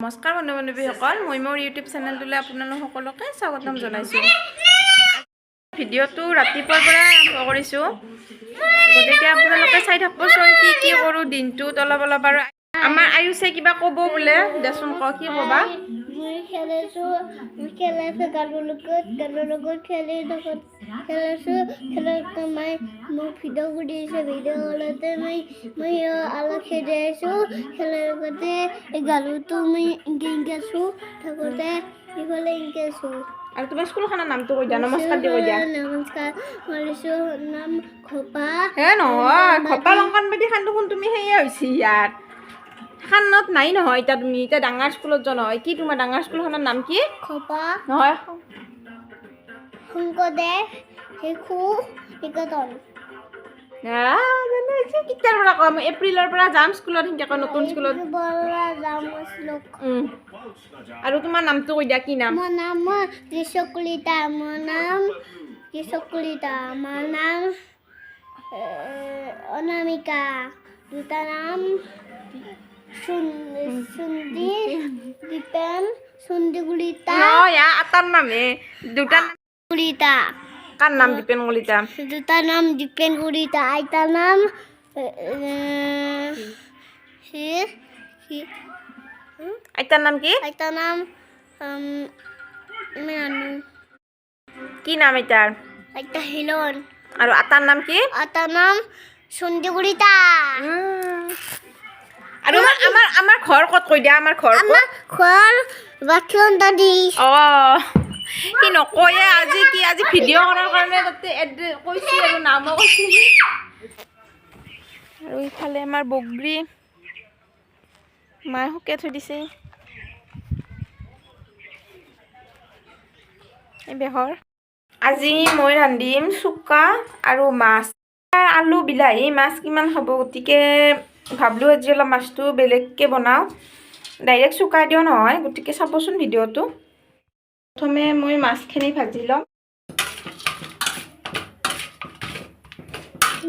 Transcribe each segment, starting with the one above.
নমস্কাৰ বন্ধু বান্ধৱীসকল, মই মোৰ ইউটিউব চেনেলটোলৈ আপোনালোক সকলোকে স্বাগতম জনাইছোঁ। ভিডিঅ'টো ৰাতিপুৱাৰ পৰা আৰম্ভ কৰিছোঁ, গতিকে আপোনালোকে চাই থাকবচোন কি কৰোঁ দিনটোত অলপ আৰু। আমাৰ আয়ুষে কিবা ক'ব বোলে, দেচোন ক কি ক'বা? মই খেলাইছোঁ গানৰ লগত খেলি খেলাইছোঁ মই ভিডিঅ' কৰি আছোঁ। ভিডিঅ' কৰোঁতে মই অলপ খেলি আছোঁ, খেলাৰ লগতে গানটো মই ইংগাইছোঁ থাকোঁতে ইফালে ইংগাইছোঁ। আৰু তোমাৰ স্কুলখনৰ নামটো কৈ দিয়া, নমস্কাৰ দি কৈ দিয়া। নমস্কাৰ, মাৰিছোঁ নাম খোপা। হে নহয়, খোপা লংকানবাদী খান দেখোন তুমি সেয়ে হৈছে ইয়াত খানত নাই নহয়। এতিয়া তুমি এতিয়া ডাঙৰ স্কুলত যোৱা নহয়, কি তোমাৰ ডাঙৰ স্কুলখনৰ নাম কি? খোপা নহয়, শংকৰদেৱ শিশু নিকেতন। কেতিয়াৰ পৰা কম? এপ্ৰিলৰ পৰা যাম স্কুলত, সিহঁতে নতুন স্কুলত আৰু তোমাৰ নামটো কৈ দিয়া, কি নাম? মোৰ নাম ত্ৰিশকলিতা। মোৰ নাম অনামিকা। দুটা নাম চুন্দি কলিতা। আটাৰ নাম হে দুটা কলিতা। কাৰ নাম? দীপেন কলিতা। দুটা নাম দীপেন কলিতা। আইতাৰ নাম আইতাৰ নাম কি? আইতাৰ নাম কি নাম আইতাৰ? আইতা হিলন। আৰু আটাৰ নাম কি? আইতাৰ নাম চুন্দি কলিতা। আৰু আমাৰ ঘৰ ক'ত কৈ দিয়া? আমাৰ ঘৰ ক'ত? ঘৰ বাথৰুম দাদি। কি নকয়ে আজি ভিডিঅ' কৰাৰ কাৰণে তাতে কৈছি আৰু নামো কৈছি। আৰু ইফালে আমাৰ বগৰী মায়ে শুকে থৈ দিছে এই বেহৰ। আজি মই ৰান্ধিম চুকা আৰু মাছ, আলু বিলাহী মাছ কিমান খাব, গতিকে ভাবলোঁ আজি অলপ মাছটো বেলেগকৈ বনাওঁ, ডাইৰেক্ট চুকাই দিওঁ নহয়। গতিকে চাবচোন ভিডিঅ'টো। প্ৰথমে মই মাছখিনি ভাজি ল'ম।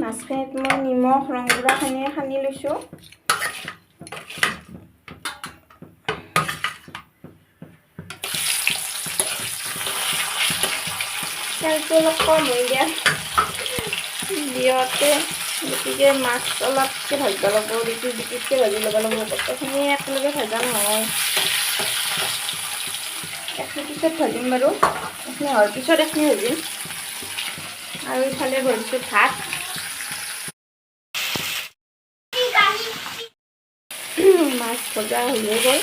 মাছখিনিত মই নিমখ ৰংগুড়াখিনি সানি লৈছোঁ। তেলটো অলপ কম হৈ গ'ল দিওঁতে, গতিকে মাছ অলপকৈ ভাজিব লাগিব, দিকিতকৈ ভাজি ল'ব লাগিব। গোটেইখিনি একেলগে ভজা নহয়, এইখিনি পিছত ভাজিম বাৰু। এইখিনি হোৱাৰ পিছত এইখিনি ভাজিম। আৰু ইফালে ভৰিছোঁ ভাত। মাছ ভজা হৈয়ে গ'ল।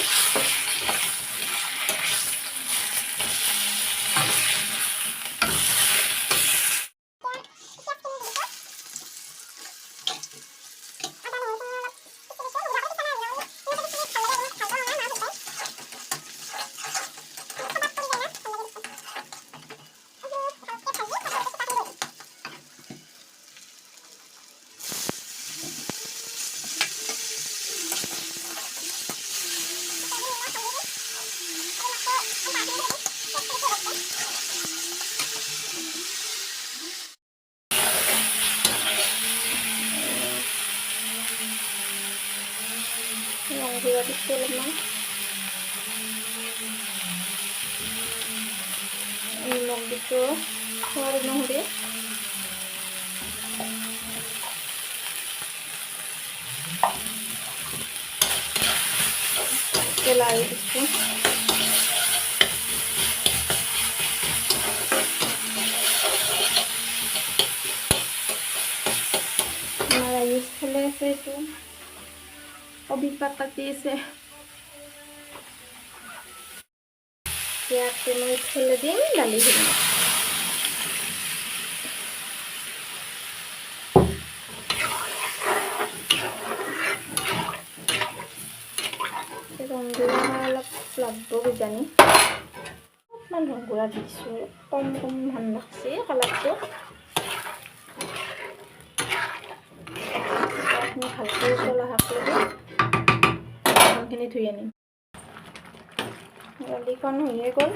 Rongguড়া দিচ্ছি অলপমান, নিমখ দিছোঁ, সোৱাদ অনুসৰি। লাৰি দিছোঁ। আমাৰ আয়ুষ খেলে আছে, এইটো অভিপাত কাটি আছে। ইয়াতে মই ফেলে দিম দালিখিনি। ৰংগুড়া অলপ লাগব কিজানি, অলপমান ৰংগুড়া দিছোঁ, কম ভাল লাগছে কালাৰটো। ভালকৈ উতলা শাক ল'ব, বাচনখিনি ধুই আনিম। দালিখন হৈয়ে গ'ল।